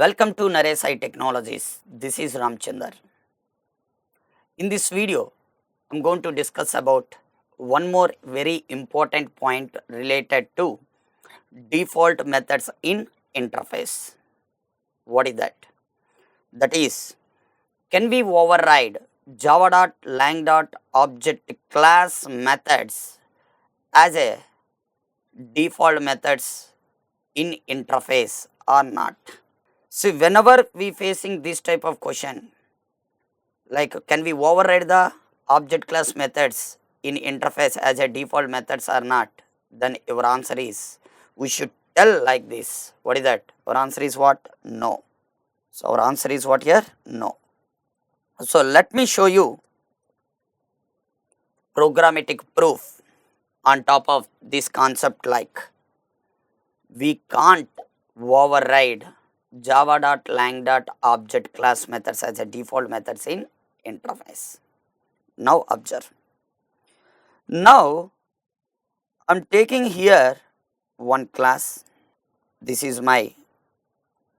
Welcome to Naresh IT Technologies. This is Chandra. In this video, I am going to discuss about one more very important point related to default methods in interface. What is that? That is, can we override java.lang.object class methods as a default methods in interface or not? See, whenever we facing this type of question, like can we override the object class methods in interface as a default methods or not, then your answer is, we should tell like this. What is that? Our answer is what? No. So our answer is what here? No. So let me show you programmatic proof on top of this concept, like we can't override java.lang.object class methods as a default methods in interface. Now observe. Now I am taking here one class. This is my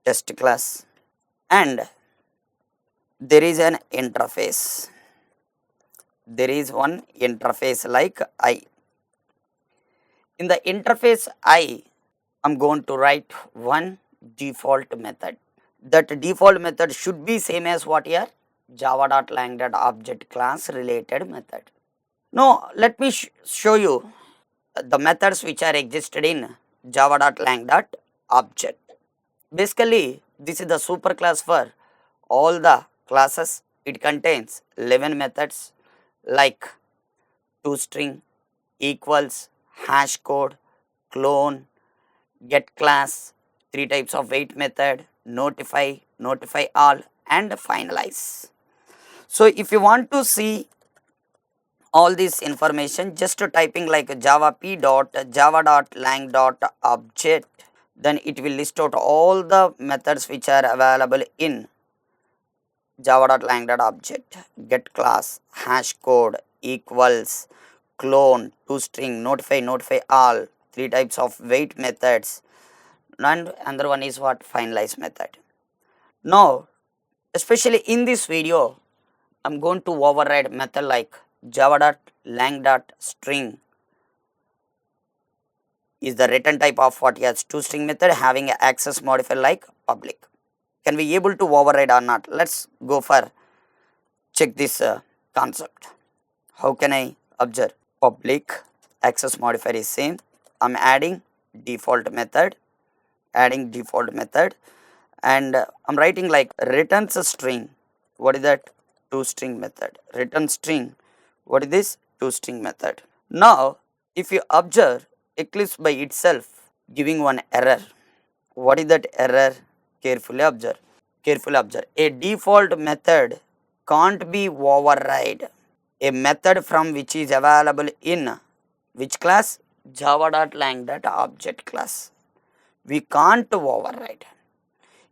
test class, and there is an interface. There is one interface like I. In the interface I am going to write one default method. That default method should be same as what here? Java.lang.object class related method. Now let me show you the methods which are existed in java.lang.object. Basically, this is the super class for all the classes. It contains 11 methods like toString, equals, hash code, clone, get class, 3 types of wait method, notify, notify all, and finalize. So if you want to see all this information, just typing like java p.java.lang.object, then it will list out all the methods which are available in java.lang.object. Get class, hash code, equals, clone, toString, notify, notify all, 3 types of wait methods, and another one is what? Finalize method. Now, especially in this video, I am going to override method like java.lang.string is the return type of what? Yes, toString method having an access modifier like public. Can we able to override or not? Let's go for check this concept. How can I observe? Public access modifier is same. I am adding default method, and I'm writing like returns a string. What is that? toString method. Return string. What is this? toString method. Now if you observe, Eclipse by itself giving one error. What is that error? Carefully observe. A default method can't be override. A method from which is available in which class? Java.lang.object class. We can't override.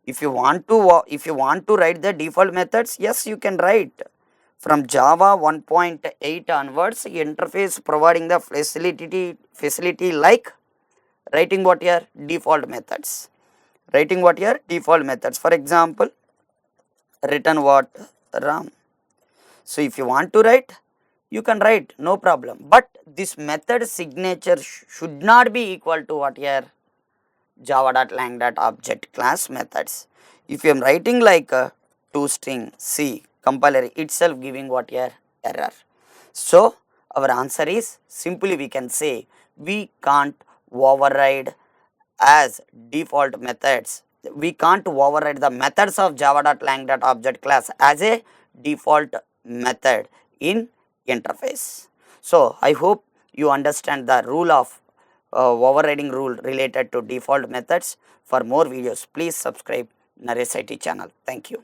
If you want to write the default methods, yes, you can write. From Java 1.8 onwards, interface providing the facility like writing what here? Default methods. Writing what here? Default methods. For example, return what? RAM. So if you want to write, you can write, no problem. But this method signature should not be equal to what here? Java.lang.object class methods. If you am writing like toString, C, compiler itself giving what here? Error. So our answer is simply we can say we can't override as default methods. We can't override the methods of java.lang.object class as a default method in interface. So I hope you understand the rule of overriding rule related to default methods. For more videos, please subscribe Naresh IT channel. Thank you.